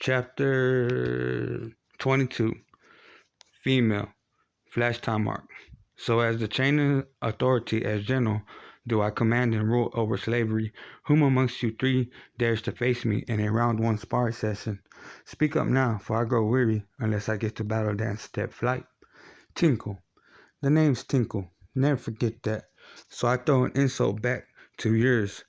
Chapter 22. Female. Flash time mark. So as the chain of authority as general, do I command and rule over slavery. Whom amongst you three dares to face me in a round one sparring session? Speak up now, for I grow weary, unless I get to battle dance step flight. Tinkle. The name's Tinkle. Never forget that. So I throw an insult back to yours.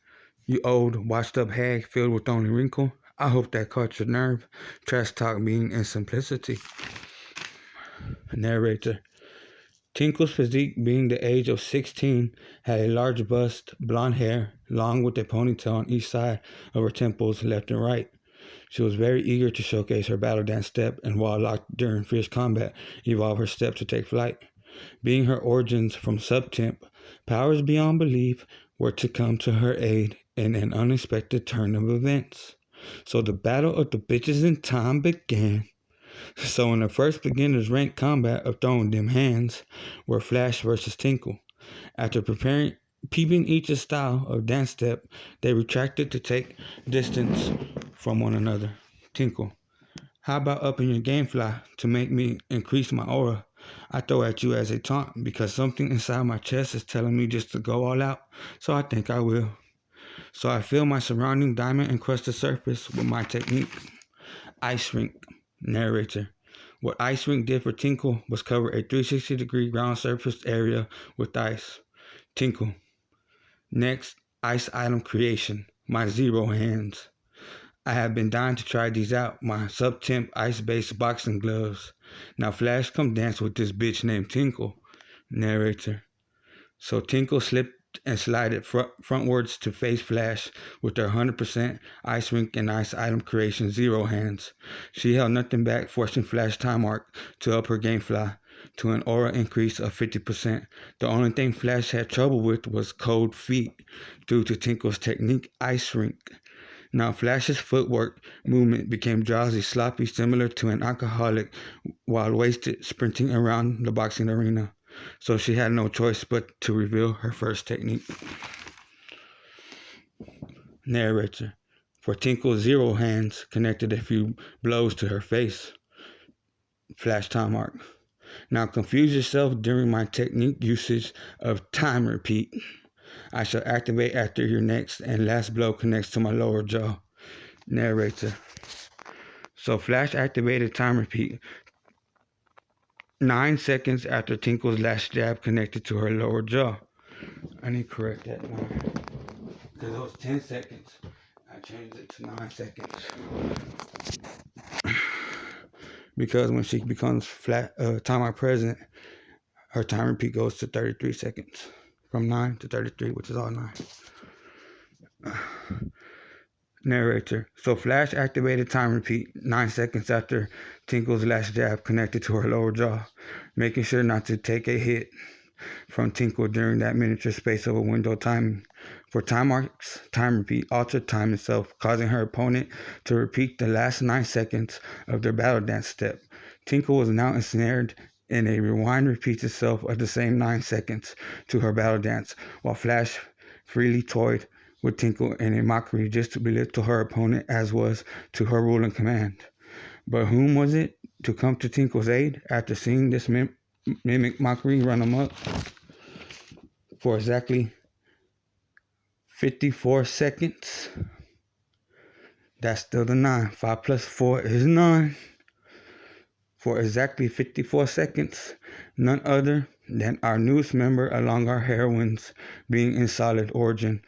You old, washed up hag filled with only wrinkle. I hope that caught your nerve. Trash talk being in simplicity. Narrator. Tinkle's physique, being the age of 16, had a large bust, blonde hair, long with a ponytail on each side of her temples, left and right. She was very eager to showcase her battle dance step, and while locked during fierce combat, evolve her step to take flight. Being her origins from subtemp, powers beyond belief were to come to her aid in an unexpected turn of events. So the battle of the bitches in time began. So in the first beginner's rank combat of throwing them hands were Flash versus Tinkle. After peeping each's style of dance step, they retracted to take distance from one another. Tinkle. How about upping your game fly to make me increase my aura? I throw at you as a taunt because something inside my chest is telling me just to go all out, so I think I will. So I fill my surrounding diamond encrusted surface with my technique. Ice Rink. Narrator. What Ice Rink did for Tinkle was cover a 360-degree ground surface area with ice. Tinkle. Next, ice item creation. My zero hands. I have been dying to try these out, my sub-temp ice-based boxing gloves. Now Flash, come dance with this bitch named Tinkle. Narrator. So Tinkle slipped and slided frontwards to face Flash with her 100% Ice Rink and Ice Item Creation zero hands. She held nothing back, forcing Flash time arc to up her game fly to an aura increase of 50%. The only thing Flash had trouble with was cold feet due to Tinkle's technique Ice Rink. Now Flash's footwork movement became drowsy, sloppy, similar to an alcoholic while wasted sprinting around the boxing arena. So she had no choice but to reveal her first technique. Narrator. For Tinkle's zero hands connected a few blows to her face. Flash time arc. Now confuse yourself during my technique usage of time repeat. I shall activate after your next and last blow connects to my lower jaw. Narrator. So Flash activated time repeat 9 seconds after Tinkle's last jab connected to her lower jaw. I need to correct that now. Because it was 10 seconds. I changed it to 9 seconds. Because when she becomes timeout present, her time repeat goes to 33 seconds. From 9 to 33, which is all 9. Narrator. So Flash activated time repeat 9 seconds after Tinkle's last jab connected to her lower jaw, making sure not to take a hit from Tinkle during that miniature space of a window time. For time arcs, time repeat altered time itself, causing her opponent to repeat the last 9 seconds of their battle dance step. Tinkle was now ensnared in a rewind repeats itself of the same 9 seconds to her battle dance, while Flash freely toyed with Tinkle in a mockery just to belittle her opponent as was to her rule and command. But whom was it to come to Tinkle's aid after seeing this mimic mockery run amok for exactly 54 seconds? That's still the 9. 5 plus 4 is 9. For exactly 54 seconds, none other than our newest member along our heroines being in solid origin,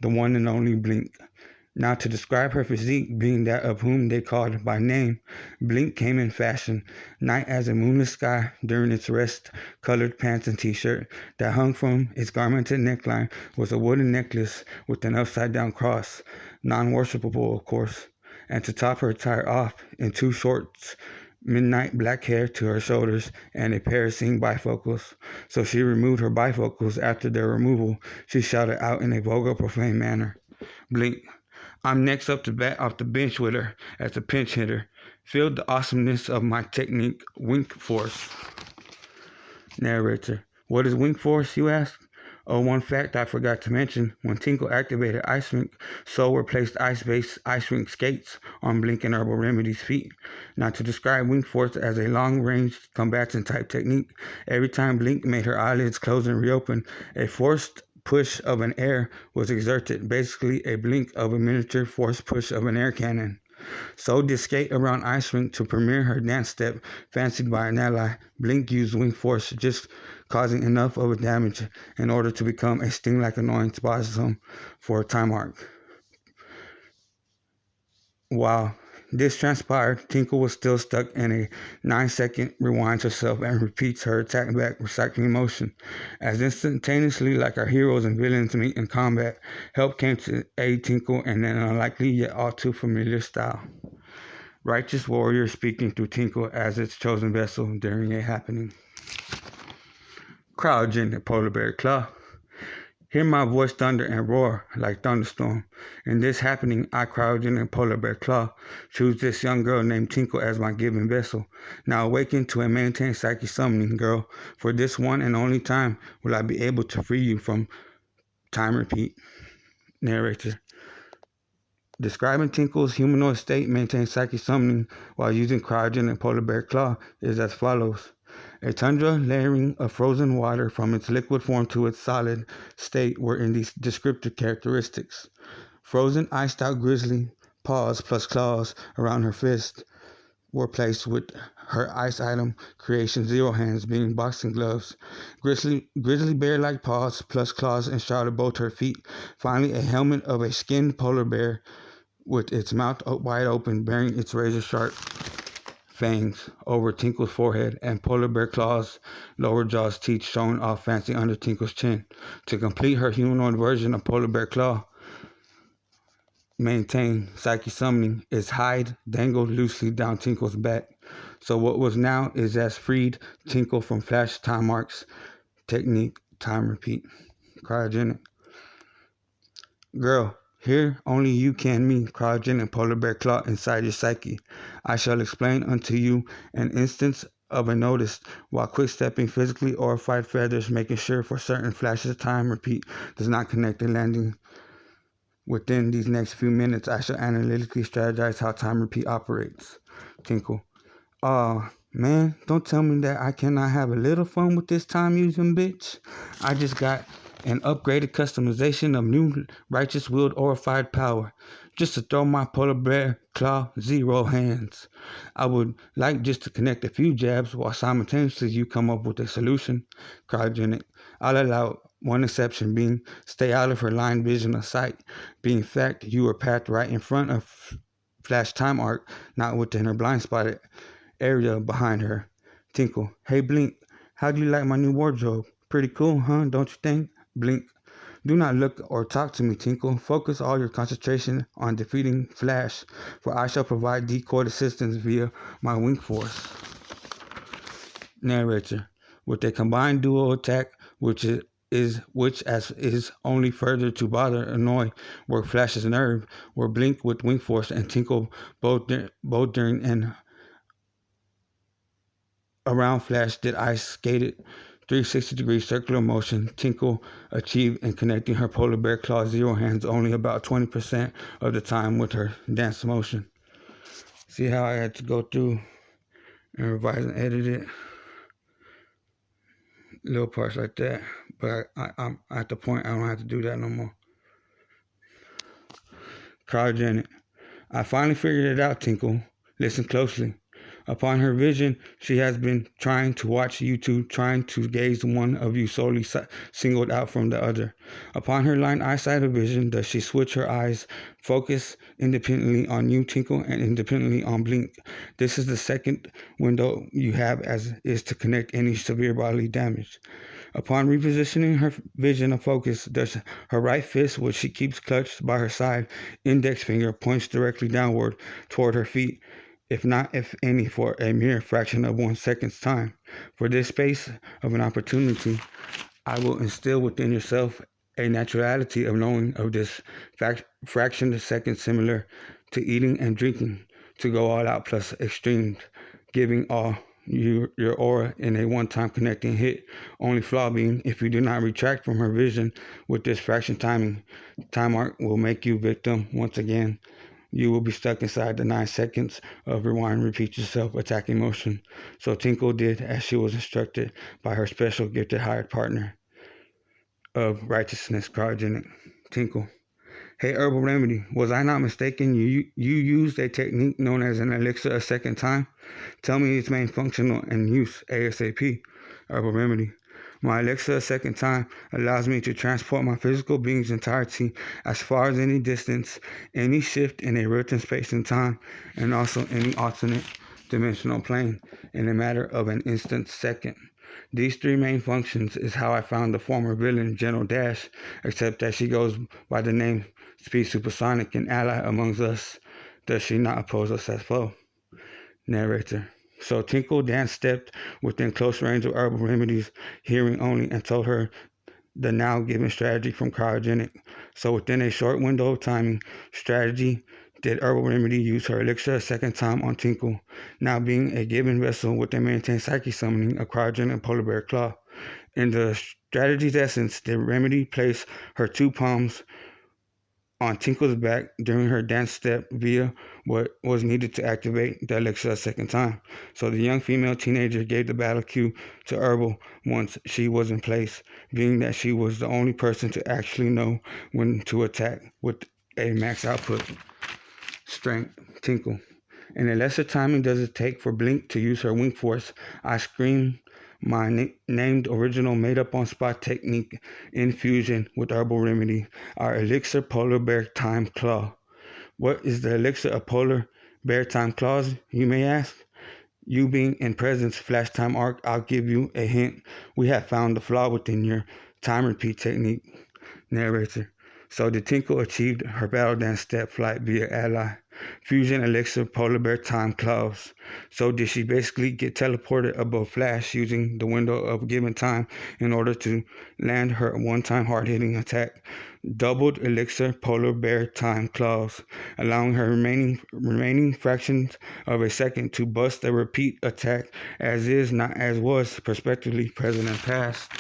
the one and only Blink. Now to describe her physique being that of whom they called by name, Blink came in fashion, night as a moonless sky during its rest-colored pants and t-shirt that hung from its garmented neckline was a wooden necklace with an upside-down cross, non-worshipable of course, and to top her attire off in 2 shorts, midnight black hair to her shoulders, and a pair of seeing bifocals. So she removed her bifocals. After their removal, she shouted out in a vulgar, profane manner, "Blink, I'm next up to bat off the bench with her as a pinch hitter. Feel the awesomeness of my technique, Wink Force." Narrator. What is Wink Force, you ask? Oh, one fact I forgot to mention, when Tinkle activated Ice Rink, so were placed ice-based Ice Rink skates on Blink and Herbal Remedy's feet. Now to describe Wing Force as a long-range combatant type technique, every time Blink made her eyelids close and reopen, a forced push of an air was exerted, basically a blink of a miniature force push of an air cannon. So did skate around Ice Rink to premiere her dance step, fancied by an ally. Blink used Wing Force, just causing enough of a damage in order to become a sting-like annoying spasm for a time arc. While this transpired, Tinkle was still stuck in a 9-second rewinds herself and repeats her attack back, recycling motion. As instantaneously like our heroes and villains meet in combat, help came to aid Tinkle in an unlikely yet all too familiar style. Righteous warrior speaking through Tinkle as its chosen vessel during a happening. Cryogenic Polar Bear Claw. Hear my voice thunder and roar like thunderstorm. In this happening, I, Cryogenic Polar Bear Claw, choose this young girl named Tinkle as my given vessel. Now awaken to a maintained psychic summoning, girl. For this one and only time will I be able to free you from time repeat. Narrator. Describing Tinkle's humanoid state, maintained psychic summoning while using Cryogenic Polar Bear Claw is as follows. A tundra layering of frozen water from its liquid form to its solid state were in these descriptive characteristics. Frozen, iced-out grizzly paws plus claws around her fist were placed with her ice item creation 0 hands being boxing gloves. Grizzly bear-like paws plus claws enshrouded both her feet. Finally, a helmet of a skinned polar bear with its mouth wide open, bearing its razor-sharp fangs over Tinkle's forehead, and Polar Bear Claw's lower jaw's teeth showing off fancy under Tinkle's chin. To complete her humanoid version of Polar Bear Claw, maintain psychic summoning, its hide dangled loosely down Tinkle's back. So what was now is as freed Tinkle from flash time marks, technique, time repeat. Cryogenic. Girl, here only you can me, Cryogenic Polar Bear Claw inside your psyche. I shall explain unto you an instance of a notice while quick-stepping physically orified feathers, making sure for certain flashes of time repeat does not connect the landing. Within these next few minutes, I shall analytically strategize how time repeat operates. Tinkle. Aw, man, don't tell me that I cannot have a little fun with this time using bitch. I just got an upgraded customization of new righteous willed orified power, just to throw my Polar Bear Claw 0 hands. I would like just to connect a few jabs while simultaneously you come up with a solution. Cryogenic. I'll allow one exception being stay out of her line vision of sight. Being fact, you were packed right in front of Flash Time Arc, not within her blind spotted area behind her. Tinkle. Hey Blink, how do you like my new wardrobe? Pretty cool, huh? Don't you think? Blink. Do not look or talk to me, Tinkle. Focus all your concentration on defeating Flash, for I shall provide decoy assistance via my Wing Force. Narrator. With a combined duo attack, which is only further to bother, annoy, work Flash's nerve, were Blink with Wing Force and Tinkle both during and around Flash did ice skated 360-degree circular motion. Tinkle achieved in connecting her Polar Bear Claw 0 hands only about 20% of the time with her dance motion. See how I had to go through and revise and edit it? Little parts like that. But I'm at the point I don't have to do that no more. Cryogenic. I finally figured it out, Tinkle. Listen closely. Upon her vision, she has been trying to watch you two, trying to gaze one of you solely singled out from the other. Upon her line eyesight of vision, does she switch her eyes, focus independently on you, Tinkle, and independently on Blink. This is the second window you have as is to connect any severe bodily damage. Upon repositioning her vision of focus, does her right fist, which she keeps clutched by her side, index finger points directly downward toward her feet, if not if any, for a mere fraction of 1 second's time. For this space of an opportunity, I will instill within yourself a naturality of knowing of this fraction of a second, similar to eating and drinking, to go all out plus extremes, giving all your aura in a one-time connecting hit. Only flaw being, if you do not retract from her vision with this fraction timing, time arc will make you victim once again. You will be stuck inside the 9 seconds of rewind, repeat yourself, attacking motion. So Tinkle did as she was instructed by her special gifted hired partner of righteousness, cryogenic. Tinkle. Hey, Herbal Remedy, was I not mistaken? You used a technique known as an elixir a second time? Tell me its main functional and use ASAP. Herbal Remedy. My elixir a second time allows me to transport my physical being's entirety as far as any distance, any shift in a written space and time, and also any alternate dimensional plane in a matter of an instant second. These three main functions is how I found the former villain General Dash, except that she goes by the name Speed Supersonic, an ally amongst us. Does she not oppose us as foe? Narrator. So Tinkle Dan stepped within close range of Herbal Remedy's hearing only and told her the now given strategy from Cryogenic. So within a short window of timing strategy, did Herbal Remedy use her elixir a second time on Tinkle, now being a given vessel with a maintained psyche summoning a Cryogenic Polar Bear Claw. In the strategy's essence, did Remedy place her two palms on Tinkle's back during her dance step via what was needed to activate the elixir a second time. So the young female teenager gave the battle cue to Herbal once she was in place, being that she was the only person to actually know when to attack with a max output. Strength. Tinkle. In a lesser timing does it take for Blink to use her wing force, I scream my named original made-up-on-spot technique in fusion with Herbal Remedy, our Elixir Polar Bear Time Claw. What is the Elixir of Polar Bear Time Claws, you may ask? You being in presence flash time arc, I'll give you a hint. We have found the flaw within your time repeat technique. Narrator. So did Tinkle achieved her battle dance step flight via ally? Fusion Elixir Polar Bear Time Claws. So did she basically get teleported above Flash using the window of given time in order to land her one-time hard-hitting attack? Doubled Elixir Polar Bear Time Claws, allowing her remaining fractions of a second to bust a repeat attack as is, not as was, prospectively present and past.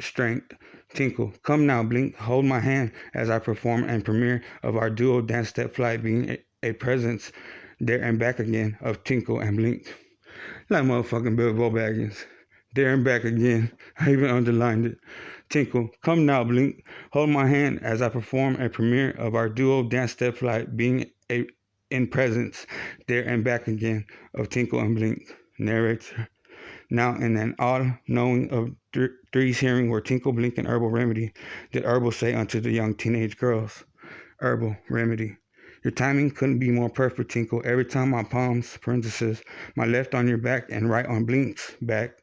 Strength. Tinkle. Come now, Blink. Hold my hand as I perform and premiere of our duo dance step flight, being a presence there and back again of Tinkle and Blink. Like motherfucking Bilbo Baggins. There and back again. I even underlined it. Tinkle. Come now, Blink. Hold my hand as I perform a premiere of our duo dance step flight, being in presence there and back again of Tinkle and Blink. Narrator. Now in an all-knowing of three's hearing were Tinkle, Blink, and Herbal Remedy, did Herbal say unto the young teenage girls. Herbal Remedy. Your timing couldn't be more perfect, Tinkle. Every time my palms, parenthesis, my left on your back and right on Blink's back,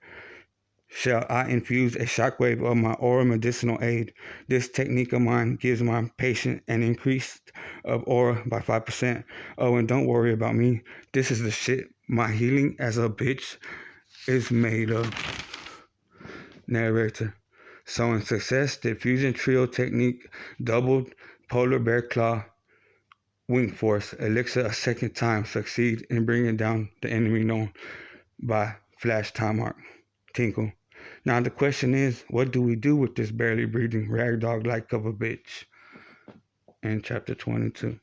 shall I infuse a shockwave of my aura medicinal aid. This technique of mine gives my patient an increase of aura by 5%. Oh, and don't worry about me. This is the shit my healing as a bitch is made of. Narrator. So in success, the fusion trio technique doubled Polar Bear Claw wing force elixir a second time succeed in bringing down the enemy known by Flash Time Arc. Tinkle. Now the question is, what do we do with this barely breathing ragdog like of a bitch? In chapter 22.